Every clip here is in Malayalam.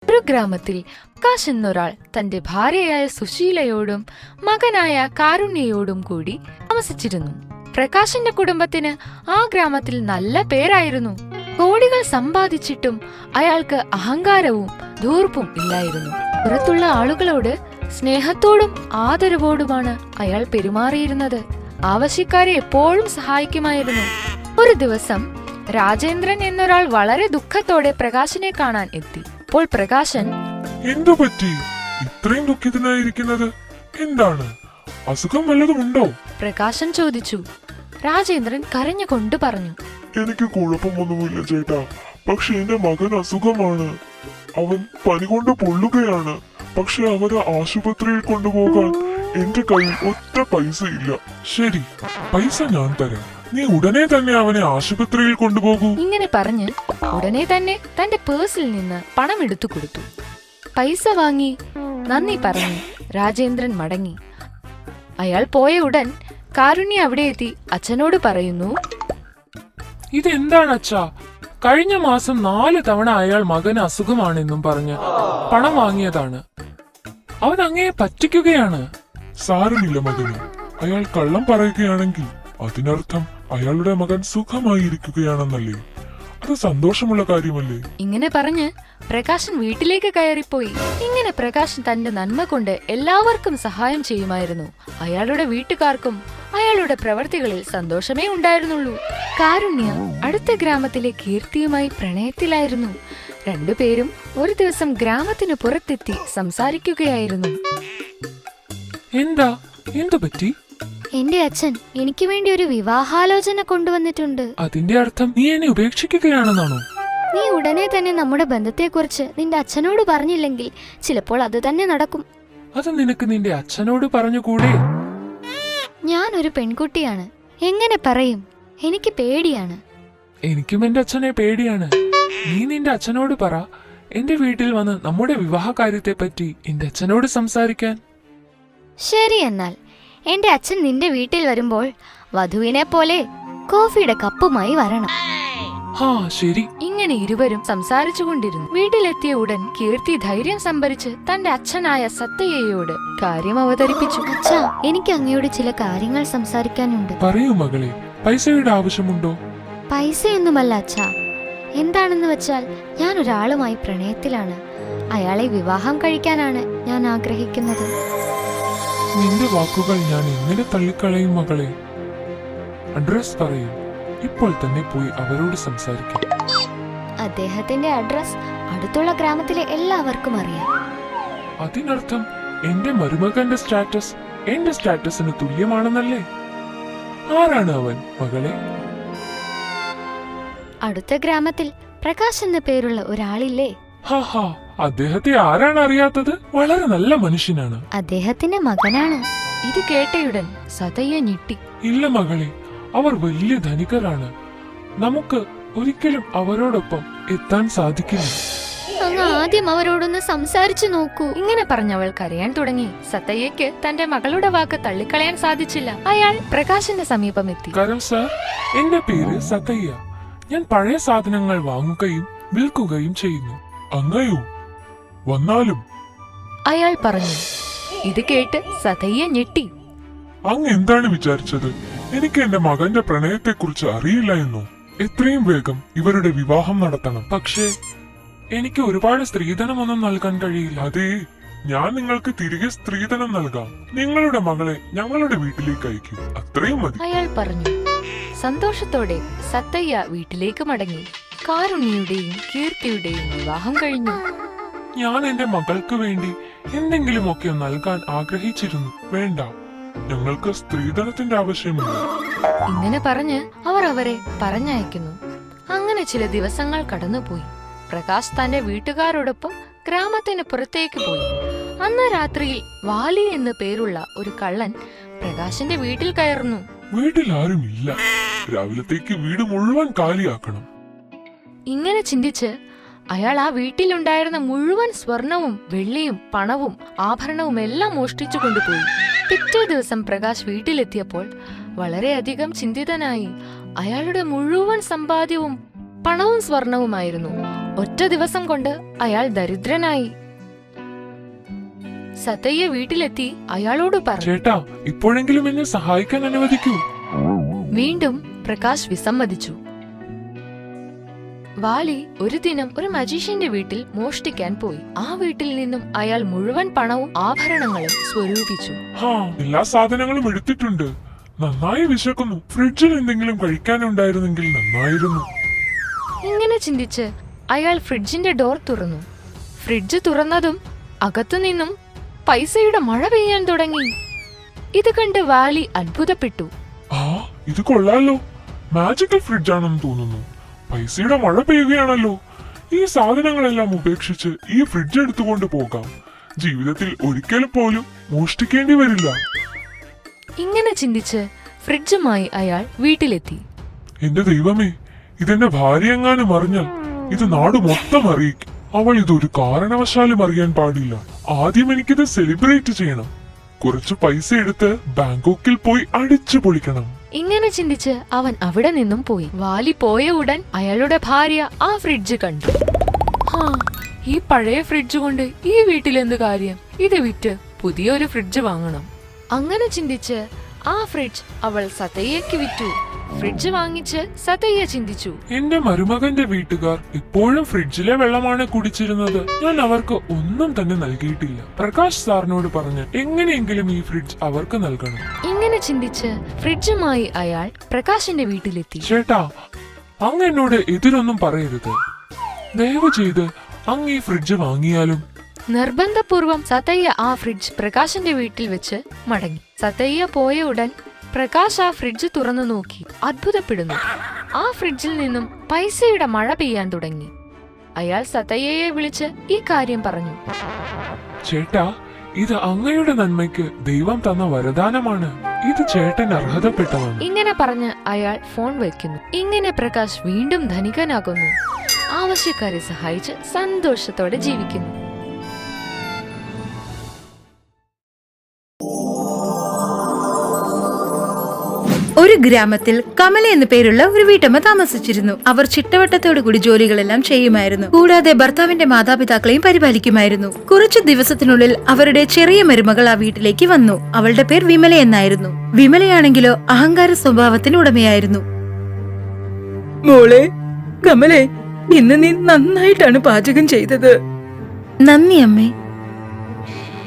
ഒരു ഗ്രാമത്തിൽ പ്രകാശ് എന്നൊരാൾ തന്റെ ഭാര്യയായ സുശീലയോടും മകനായ കാരുണ്യയോടും കൂടി താമസിച്ചിരുന്നു. പ്രകാശിന്റെ കുടുംബത്തിന് ആ ഗ്രാമത്തിൽ നല്ല പേരായിരുന്നു. കോടികൾ സമ്പാദിച്ചിട്ടും അയാൾക്ക് അഹങ്കാരവും ധൂർപ്പും ഇല്ലായിരുന്നു. പുറത്തുള്ള ആളുകളോട് സ്നേഹത്തോടും ആദരവോടുമാണ് അയാൾ പെരുമാറിയിരുന്നത്. ആവശ്യക്കാരെ എപ്പോഴും സഹായിക്കുമായിരുന്നു. ഒരു ദിവസം രാജേന്ദ്രൻ എന്നൊരാൾ വളരെ ദുഃഖത്തോടെ പ്രകാശിനെ കാണാൻ എത്തി. അപ്പോൾ പ്രകാശൻ, എന്തു പറ്റി ഇത്രയും ദുഃഖിതനായിരിക്കുന്നത്? എന്താണ്, അസുഖം വല്ലതുമുണ്ടോ? പ്രകാശൻ ചോദിച്ചു. രാജേന്ദ്രൻ കരഞ്ഞുകൊണ്ട് പറഞ്ഞു, എനിക്ക് കുഴപ്പമൊന്നുമില്ല ചേട്ടാ, പക്ഷെ എന്റെ മകൻ അസുഖമാണ്. അവൻ പനി കൊണ്ട് പൊള്ളുകയാണ്. പക്ഷെ അവരെ ആശുപത്രിയിൽ കൊണ്ടുപോകാൻ എന്റെ കയ്യിൽ ഒറ്റ പൈസ ഇല്ല. ശരി, പൈസ ഞാൻ തരാം. നീ ഉടനെ തന്നെ അവനെ ആശുപത്രിയിൽ കൊണ്ടുപോകൂ. ഇങ്ങനെ പറഞ്ഞ് ഉടനെ തന്നെ തന്റെ പേഴ്സിൽ നിന്ന് പണം എടുത്തു കൊടുത്തു. പൈസ വാങ്ങി നന്ദി പറഞ്ഞു രാജേന്ദ്രൻ മടങ്ങി. അയാൾ പോയ ഉടൻ കാരുണ്യ അവിടെ എത്തി അച്ഛനോട് പറയുന്നു, ഇതെന്താണ് അച്ഛാ? കഴിഞ്ഞ മാസം 4 തവണ അയാൾ മകന് അസുഖമാണെന്നും പറഞ്ഞ് പണം വാങ്ങിയതാണ്. അവൻ അങ്ങയെ പറ്റിക്കുകയാണ്. സാരമില്ല മകന്, അയാൾ കള്ളം പറയുകയാണെങ്കിൽ അതിനർത്ഥം അയാളുടെ മകൻ സുഖമായിരിക്കുകയാണെന്നല്ലേ? അത് സന്തോഷമുള്ള കാര്യമല്ലേ? ഇങ്ങനെ പറഞ്ഞ് പ്രകാശൻ വീട്ടിലേക്ക് കയറിപ്പോയി. ഇങ്ങനെ പ്രകാശൻ തന്റെ നന്മ കൊണ്ട് എല്ലാവർക്കും സഹായം ചെയ്യുമായിരുന്നു. അയാളുടെ വീട്ടുകാർക്കും അയാളുടെ പ്രവർത്തികളിൽ സന്തോഷമേ ഉണ്ടായിരുന്നുള്ളൂ. കാരുണ്യ അടുത്ത ഗ്രാമത്തിലെ കീർത്തിയുമായി പ്രണയത്തിലായിരുന്നു. രണ്ടുപേരും ഒരു ദിവസം ഗ്രാമത്തിനു പുറത്തെത്തി സംസാരിക്കുകയായിരുന്നു. എന്തു പറ്റി? എന്റെ അച്ഛൻ എനിക്ക് വേണ്ടി ഒരു വിവാഹാലോചന കൊണ്ടുവന്നിട്ടുണ്ട്. അതിന്റെ അർത്ഥം നീ എന്നെ ഉപേക്ഷിക്കുകയാണെന്നാണോ? നീ ഉടനെ തന്നെ നമ്മുടെ ബന്ധത്തെക്കുറിച്ച് നിന്റെ അച്ഛനോട് പറഞ്ഞില്ലെങ്കിൽ ചിലപ്പോൾ അത് തന്നെ നടക്കും. അത് നിനക്ക് നിന്റെ അച്ഛനോട് പറഞ്ഞുകൂടെ? ഞാൻ ഒരു പെൺകുട്ടിയാണ്, എങ്ങനെ പറയും? എനിക്ക് പേടിയാണ്. എനിക്കും എന്റെ അച്ഛനെ പേടിയാണ്. നീ നിന്റെ അച്ഛനോട് പറ, എന്റെ വീട്ടിൽ വന്ന് നമ്മുടെ വിവാഹ കാര്യത്തെ പറ്റി എന്റെ അച്ഛനോട് സംസാരിക്കാൻ. ശരി, എന്നാൽ എന്റെ അച്ഛൻ നിന്റെ വീട്ടിൽ വരുമ്പോൾ വധുവിനെ പോലെ കോഫിയുടെ കപ്പുമായി വരണം. ശരി. ഇങ്ങനെ ഇരുവരും സംസാരിച്ചുകൊണ്ടിരുന്നു. വീട്ടിലെത്തിയ ഉടൻ കീർത്തി ധൈര്യം സംഭരിച്ച് തന്റെ അച്ഛനായ സത്തയ്യയോട് കാര്യം അവതരിപ്പിച്ചു. അച്ഛാ, എനിക്ക് അങ്ങയോട് ചില കാര്യങ്ങൾ സംസാരിക്കാനുണ്ട്. പറയൂ മകളെ, പൈസയുടെ ആവശ്യമുണ്ടോ? പൈസയൊന്നുമല്ല അച്ഛാ. എന്താണെന്ന് വെച്ചാൽ ഞാൻ ഒരാളുമായി പ്രണയത്തിലാണ്. അയാളെ വിവാഹം കഴിക്കാനാണ് ഞാൻ ആഗ്രഹിക്കുന്നത്. നിന്റെ വാക്കുകൾ ഞാൻ എങ്ങനെ തള്ളിക്കളയും മകളെ? അഡ്രസ് പറയൂ, ഇപ്പോൾ തന്നെ പോയി അവരോട് സംസാരിക്കാം. അദ്ദേഹത്തിന്റെ അഡ്രസ് അടുത്തുള്ള ഗ്രാമത്തിലെ എല്ലാവർക്കും അറിയാം. അതിനർത്ഥം എന്റെ മരുമകന്റെ സ്റ്റാറ്റസ് എന്റെ സ്റ്റാറ്റസിന് തുല്യമാണെന്നല്ലേ? ആരാണ് അവൻ മകളെ? അടുത്ത ഗ്രാമത്തിൽ പ്രകാശ് എന്ന പേരുള്ള ഒരാളില്ലേ? അദ്ദേഹത്തെ ആരാണ് അറിയാത്തത്? വളരെ നല്ല മനുഷ്യനാണ്. അദ്ദേഹത്തിന്റെ മകനാണ്. ഇത് കേട്ടയുടൻ സതയ്യ ഞെട്ടി. ഇല്ല മകളെ, അവർ വലിയ ധനികരാണ്. നമുക്ക് ഒരിക്കലും അവരോടൊപ്പം എത്താൻ സാധിക്കില്ല. അങ്ങ് ആദ്യം അവരോടൊന്ന് സംസാരിച്ചു നോക്കൂ. ഇങ്ങനെ പറഞ്ഞവൾ കരയാൻ തുടങ്ങി. സത്തയ്യക്ക് തന്റെ മകളുടെ വാക്ക് തള്ളിക്കളയാൻ സാധിച്ചില്ല. അയാൾ പ്രകാശിന്റെ സമീപം എത്തി. കരം സാർ, എന്റെ പേര് സത്തയ്യ. ഞാൻ പഴയ സാധനങ്ങൾ വാങ്ങുകയും വിൽക്കുകയും ചെയ്യുന്നു. അങ്ങയോ? വന്നാലും. അയാൾ പറഞ്ഞു. ഇത് കേട്ട് സതയ്യ ഞെട്ടി. അങ്ങ് എന്താണ് വിചാരിച്ചത്? എനിക്ക് എന്റെ മകന്റെ പ്രണയത്തെക്കുറിച്ച് അറിയില്ല എന്നോ? എത്രയും വേഗം ഇവരുടെ വിവാഹം നടത്തണം. പക്ഷേ എനിക്ക് ഒരുപാട് സ്ത്രീധനമൊന്നും നൽകാൻ കഴിയില്ല. അതേ, ഞാൻ നിങ്ങൾക്ക് തിരികെ സ്ത്രീധനം നൽകാം. നിങ്ങളുടെ മകളെ ഞങ്ങളുടെ വീട്ടിലേക്ക് അയക്കൂ, അത്രയും മതി. അയാൾ പറഞ്ഞു. സന്തോഷത്തോടെ സത്തയ്യ വീട്ടിലേക്ക് മടങ്ങി. കാരുണ്യയുടെയും കീർത്തിയുടെയും വിവാഹം കഴിഞ്ഞു. ഞാൻ എന്റെ മകൾക്ക് വേണ്ടി എന്തെങ്കിലുമൊക്കെ നൽകാൻ ആഗ്രഹിച്ചിരുന്നു. വേണ്ട, ഞങ്ങൾക്ക് സ്ത്രീധനത്തിന്റെ ആവശ്യമില്ല. ഇങ്ങനെ പറഞ്ഞ് അവർ അവരെ പറഞ്ഞയക്കുന്നു. അങ്ങനെ ചില ദിവസങ്ങൾ കടന്നുപോയി. പ്രകാശ് തന്റെ വീട്ടുകാരോടൊപ്പം ഗ്രാമത്തിന് പുറത്തേക്ക് പോയി. അന്ന് രാത്രിയിൽ വാലി എന്ന് പേരുള്ള ഒരു കള്ളൻ പ്രകാശിന്റെ വീട്ടിൽ കയറുന്നു. വീട്ടിൽ ആരുമില്ല. രാവിലത്തേക്ക് വീട് മുഴുവൻ കാലിയാക്കണം. ഇങ്ങനെ ചിന്തിച്ച് അയാൾ ആ വീട്ടിലുണ്ടായിരുന്ന മുഴുവൻ സ്വർണവും വെള്ളിയും പണവും ആഭരണവും എല്ലാം മോഷ്ടിച്ചു കൊണ്ടുപോയി. പിറ്റേ ദിവസം പ്രകാശ് വീട്ടിലെത്തിയപ്പോൾ വളരെയധികം ചിന്തിതനായി. അയാളുടെ മുഴുവൻ സമ്പാദ്യവും പണവും സ്വർണവുമായിരുന്നു ഒറ്റ ദിവസം കൊണ്ട് അയാൾ ദരിദ്രനായി. സതയ്യ വീട്ടിലെത്തി അയാളോട് പറഞ്ഞു, ചേട്ടാ, ഇപ്പോഴെങ്കിലും എന്നെ സഹായിക്കാൻ അനുവദിക്കൂ. വീണ്ടും പ്രകാശ് വിസമ്മതിച്ചു. വാലി ഒരു ദിനം ഒരു മജീഷ്യന്റെ വീട്ടിൽ മോഷ്ടിക്കാൻ പോയി. ആ വീട്ടിൽ നിന്നും അയാൾ മുഴുവൻ പണവും ആഭരണങ്ങളും സ്വരൂപിച്ചു. എല്ലാ സാധനങ്ങളും എടുത്തിട്ടുണ്ട്. നന്നായി വിശക്കുന്നു. ഫ്രിഡ്ജിൽ എന്തെങ്കിലും കഴിക്കാനുണ്ടായിരുന്നെങ്കിൽ നന്നായിരുന്നു. ഇങ്ങനെ ചിന്തിച്ച് അയാൾ ഫ്രിഡ്ജിന്റെ ഡോർ തുറന്നു. ഫ്രിഡ്ജ് തുറന്നതും അകത്തുനിന്നും പൈസയുടെ മഴ പെയ്യാൻ തുടങ്ങി. ഇത് കണ്ട് വാലി അത്ഭുതപ്പെട്ടു. ഇത് കൊള്ളാലോ, മാജിക്കൽ ഫ്രിഡ്ജാണെന്ന് തോന്നുന്നു. പൈസയുടെ മഴ പെയ്യുകയാണല്ലോ. ഈ സാധനങ്ങളെല്ലാം ഉപേക്ഷിച്ച് ഈ ഫ്രിഡ്ജ് എടുത്തുകൊണ്ട് പോകാം. ജീവിതത്തിൽ ഒരിക്കൽ പോലും മോഷ്ടിക്കേണ്ടി വരില്ല. ഇങ്ങനെ ചിന്തിച്ച് ഫ്രിഡ്ജുമായി അയാൾ വീട്ടിലെത്തി. എന്റെ ദൈവമേ, ഇതെന്റെ ഭാര്യ എങ്ങാനും അറിഞ്ഞാൽ ഇത് നാട് മൊത്തം അറിയിക്കും. അവൾ ഇതൊരു കാരണവശാലും അറിയാൻ പാടില്ല. ആദ്യം എനിക്കിത് സെലിബ്രേറ്റ് ചെയ്യണം. കുറച്ച് പൈസ എടുത്ത് ബാങ്കോക്കിൽ പോയി അടിച്ചു പൊളിക്കണം. ഇങ്ങനെ ചിന്തിച്ച് അവൻ അവിടെ നിന്നും പോയി. വാലി പോയ ഉടൻ അയാളുടെ ഭാര്യ ആ ഫ്രിഡ്ജ് കണ്ടു. ഈ പഴയ ഫ്രിഡ്ജ് കൊണ്ട് ഈ വീട്ടിലെന്ത് കാര്യം? ഇത് വിറ്റ് പുതിയൊരു ഫ്രിഡ്ജ് വാങ്ങണം. അങ്ങനെ ചിന്തിച്ച് ആ ഫ്രിഡ്ജ് അവൾ സതയ്യക്ക് വിറ്റു. ഫ്രിഡ്ജ് വാങ്ങിച്ച് സതയ്യ ചിന്തിച്ചു, എന്റെ മരുമകന്റെ വീട്ടുകാർ ഇപ്പോഴും ഫ്രിഡ്ജിലെ വെള്ളമാണ് കുടിച്ചിരുന്നത്. ഞാൻ അവർക്ക് ഒന്നും തന്നെ നൽകിയിട്ടില്ല. പ്രകാശ് സാറിനോട് പറഞ്ഞ് എങ്ങനെയെങ്കിലും ഈ ഫ്രിഡ്ജ് അവർക്ക് നൽകണം. ഇങ്ങനെ ചിന്തിച്ച് ഫ്രിഡ്ജുമായി അയാൾ പ്രകാശിന്റെ വീട്ടിലെത്തി. ചേട്ടാ, അങ്ങ് എന്നോട് എതിരൊന്നും പറയരുത്. ദയവ് ചെയ്ത് അങ്ങ് ഈ ഫ്രിഡ്ജ് വാങ്ങിയാലും. നിർബന്ധപൂർവം സതയ്യ ആ ഫ്രിഡ്ജ് പ്രകാശിന്റെ വീട്ടിൽ വെച്ച് മടങ്ങി. സതയ്യ പോയ ഉടൻ പ്രകാശ് ആ ഫ്രിഡ്ജ് തുറന്നു നോക്കി അത്ഭുതപ്പെടുന്നു. ആ ഫ്രിഡ്ജിൽ നിന്നും പൈസയുടെ മഴ പെയ്യാൻ തുടങ്ങി. അയാൾ സതയ്യയെ വിളിച്ച് ഈ കാര്യം പറഞ്ഞു. ചേട്ടാ, ഇത് അങ്ങയുടെ നന്മയ്ക്ക് ദൈവം തന്ന വരദാനമാണ്. ഇത് ചേട്ടൻ അർഹതപ്പെട്ടതാണ്. ഇങ്ങനെ പറഞ്ഞ് അയാൾ ഫോൺ വയ്ക്കുന്നു. ഇങ്ങനെ പ്രകാശ് വീണ്ടും ധനികനാകുന്നു. ആവശ്യക്കാരെ സഹായിച്ച് സന്തോഷത്തോടെ ജീവിക്കുന്നു. ഒരു ഗ്രാമത്തിൽ കമല എന്നു പേരുള്ള ഒരു വീട്ടമ്മ താമസിച്ചിരുന്നു. അവർ ചിട്ടവട്ടത്തോടു കൂടി ജോലികളെല്ലാം ചെയ്യുമായിരുന്നു. കൂടാതെ ഭർത്താവിന്റെ മാതാപിതാക്കളെയും പരിപാലിക്കുമായിരുന്നു. കുറച്ചു ദിവസത്തിനുള്ളിൽ അവരുടെ ചെറിയ മരുമകൾ ആ വീട്ടിലേക്ക് വന്നു. അവളുടെ പേർ വിമല എന്നായിരുന്നു. വിമലയാണെങ്കിലോ അഹങ്കാര സ്വഭാവത്തിന് ഉടമയായിരുന്നു. മോളെ കമലേ, ഇന്ന് നീ നന്നായിട്ടാണ് പാചകം ചെയ്തത്. നന്ദി അമ്മേ.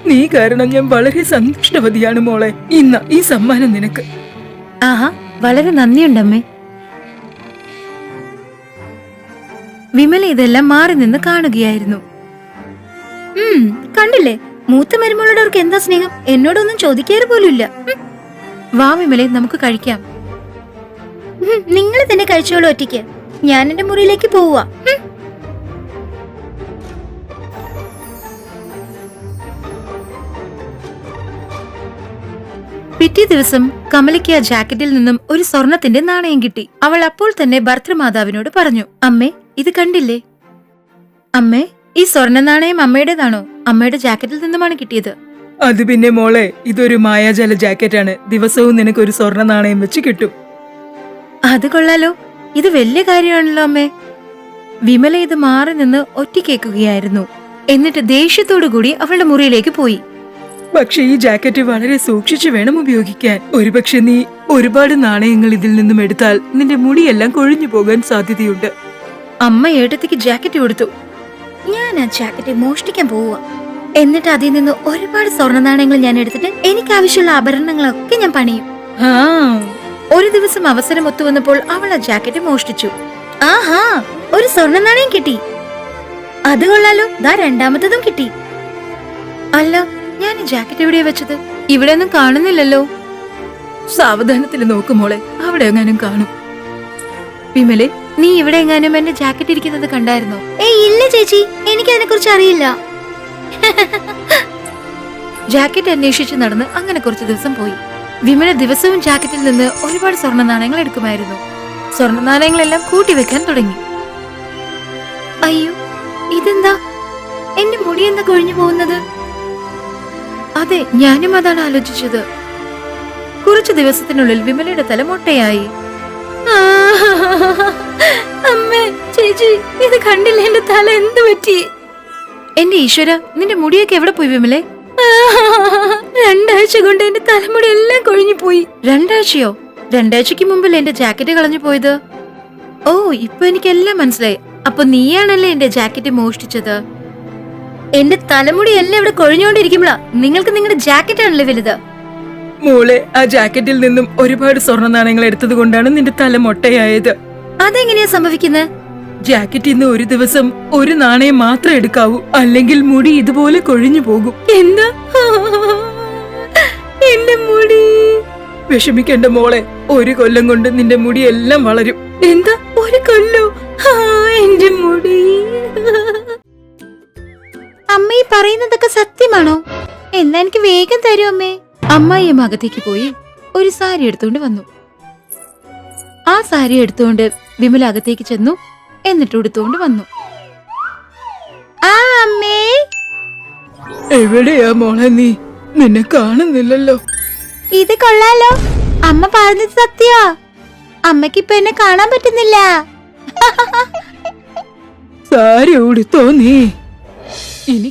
നീ കാരണം ഞാൻ വളരെ സന്തുഷ്ടവതിയാണ് മോളെ. ഇന്ന് ഈ സമ്മാനം നിനക്ക്. ആഹാ, വളരെ നന്ദിയുണ്ടമ്മേ. വിമല ഇതെല്ലാം മാറി നിന്ന് കാണുകയായിരുന്നു. കണ്ടില്ലേ, മൂത്ത മരുമകളോട് അവർക്ക് എന്താ സ്നേഹം, എന്നോടൊന്നും ചോദിക്കാറ് പോലുമില്ല. വാ വിമലെ, നമുക്ക് കഴിക്കാം. നിങ്ങൾ തന്നെ കഴിച്ചോളൂ ഒറ്റയ്ക്ക്. ഞാൻ എന്റെ മുറിയിലേക്ക് പോവാ. പിറ്റേ ദിവസം കമലയ്ക്ക് ആ ജാക്കറ്റിൽ നിന്നും ഒരു സ്വർണത്തിന്റെ നാണയം കിട്ടി. അവൾ അപ്പോൾ തന്നെ ഭർത്തൃമാതാവിനോട് പറഞ്ഞു, അമ്മേ, ഇത് കണ്ടില്ലേ? അമ്മേ, ഈ സ്വർണ്ണ നാണയം അമ്മയുടേതാണോ? അമ്മയുടെ ജാക്കറ്റിൽ നിന്നുമാണ് കിട്ടിയത്. അത് പിന്നെ മോളെ, ഇതൊരു മായാജാല ജാക്കറ്റാണ്. ദിവസവും നിനക്ക് ഒരു സ്വർണ്ണ നാണയം വെച്ച് കിട്ടും. അത് കൊള്ളാലോ, ഇത് വലിയ കാര്യമാണല്ലോ അമ്മേ. വിമല ഇത് മാറി നിന്ന് ഒറ്റയ്ക്കേക്കുകയായിരുന്നു. എന്നിട്ട് ദേഷ്യത്തോടു കൂടി അവളുടെ മുറിയിലേക്ക് പോയി. പക്ഷെ ഈ ജാക്കറ്റ് വളരെ സൂക്ഷിച്ചു വേണം ഉപയോഗിക്കാൻ. ഒരുപക്ഷെ നീ ഒരുപാട് നാണയങ്ങൾ ഇതിൽ നിന്നും എടുത്താൽ നിന്റെ മുടിയെല്ലാം കൊഴിഞ്ഞു പോകാൻ സാധ്യതയുണ്ട്. അമ്മ ഏട്ടത്തിക്ക് ജാക്കറ്റ് കൊടുത്തു. ഞാൻ ആ ജാക്കറ്റ് മോഷ്ടിക്കാൻ പോവുക. എന്നിട്ട് അതിൽ നിന്ന് ഒരുപാട് സ്വർണ്ണ നാണയങ്ങൾ ഞാൻ എടുത്തിട്ട് എനിക്ക് ആവശ്യമുള്ള ആഭരണങ്ങളൊക്കെ ഞാൻ പണിയും. ഒരു ദിവസം അവസരം ഒത്തുവന്നപ്പോൾ അവൾ ആ ജാക്കറ്റ് മോഷ്ടിച്ചു. ആഹാ, ഒരു സ്വർണ്ണ നാണയം കിട്ടി. അത് കൊള്ളാലോ, ദാ രണ്ടാമത്തതും കിട്ടി. അല്ല, ഞാൻ ഈ ജാക്കറ്റ് എവിടെയാ വെച്ചത്? ഇവിടെ ഒന്നും കാണുന്നില്ലല്ലോ. സാവധാനത്തിൽ നോക്കുമോളെ, അവിടെ എങ്ങാനും കാണും. വിമലെ, നീ ഇവിടെ എങ്ങാനും എന്റെ ജാക്കറ്റ് ഇരിക്കുന്നത് കണ്ടായിരുന്നോ? ഏയ് ഇല്ല ചേച്ചി, എനിക്ക് അതിനെ കുറിച്ച് അറിയില്ല. ജാക്കറ്റ് അന്വേഷിച്ച് നടന്ന് അങ്ങനെ കുറച്ചു ദിവസം പോയി. വിമല ദിവസവും ജാക്കറ്റിൽ നിന്ന് ഒരുപാട് സ്വർണ്ണ നാണയങ്ങൾ എടുക്കുമായിരുന്നു. സ്വർണ്ണ നാണയങ്ങളെല്ലാം കൂട്ടിവെക്കാൻ തുടങ്ങി. അയ്യോ, ഇതെന്താ? എന്റെ മുടി എന്താ കൊഴിഞ്ഞു പോകുന്നത്? അതെ, ഞാനും അതാണ് ആലോചിച്ചത്. കുറച്ചു ദിവസത്തിനുള്ളിൽ വിമലയുടെ തല മൊട്ടയായി. അമ്മേ, ചേച്ചി, ഇത് കണ്ടില്ല എന്റെ തല എന്ത് പറ്റി? എന്റെ ഈശ്വര, നിന്റെ മുടിയൊക്കെ എവിടെ പോയി വിമലെ? 2 ആഴ്ച കൊണ്ട് എന്റെ തലമുടി എല്ലാം കൊഴിഞ്ഞു പോയി. 2 ആഴ്ചയോ? 2 ആഴ്ചക്ക് മുമ്പല്ലേ എന്റെ ജാക്കറ്റ് കളഞ്ഞു പോയത്? ഓ, ഇപ്പൊ എനിക്കെല്ലാം മനസ്സിലായി. അപ്പൊ നീയാണല്ലേ എന്റെ ജാക്കറ്റ് മോഷ്ടിച്ചത്? എന്റെ തലമുടി എല്ലാം ഇവിടെ കൊഴിഞ്ഞുകൊണ്ടിരിക്കുമ്പോഴാ നിങ്ങൾക്ക് നിങ്ങളുടെ ജാക്കറ്റ് ആണല്ലേ വലുത്. മോളെ, ആ ജാക്കറ്റിൽ നിന്നും ഒരുപാട് സ്വർണ്ണ നാണയങ്ങൾ എടുത്തത് കൊണ്ടാണ് നിന്റെ തല മൊട്ടയായത്. അതെങ്ങനെയാ സംഭവിക്കുന്നത്? ജാക്കറ്റിൽ നിന്ന് ഒരു ദിവസം ഒരു നാണയം മാത്രം എടുക്കാവൂ, അല്ലെങ്കിൽ മുടി ഇതുപോലെ കൊഴിഞ്ഞു പോകും. എന്താ? എന്റെ മുടി. വിഷമിക്കേണ്ട മോളെ, 1 കൊല്ലം കൊണ്ട് നിന്റെ മുടി എല്ലാം വളരും. എന്താ, 1 കൊല്ലോ? എന്റെ മുടി. അമ്മ ഈ പറയുന്നതൊക്കെ സത്യമാണോ? എന്നാ എനിക്ക് വേഗം തരൂ അമ്മേ. അമ്മായിയമ്മ അകത്തേക്ക് പോയി ഒരു സാരി എടുത്തുകൊണ്ട് വന്നു. ആ സാരി എടുത്തുകൊണ്ട് വിമല അകത്തേക്ക് ചെന്നു. എന്നിട്ട് ഉടുത്തുകൊണ്ട് വന്നു. ആ അമ്മേ. എവിടെയാ മോളെ നീ? നിന്നെ കാണുന്നില്ലല്ലോ. ഇത് കൊള്ളാലോ. അമ്മ പറഞ്ഞത് സത്യമാ. അമ്മയ്ക്ക് ഇപ്പൊ എന്നെ കാണാൻ പറ്റുന്നില്ല. സാരി ഉടുത്തോ നീ? ഇനി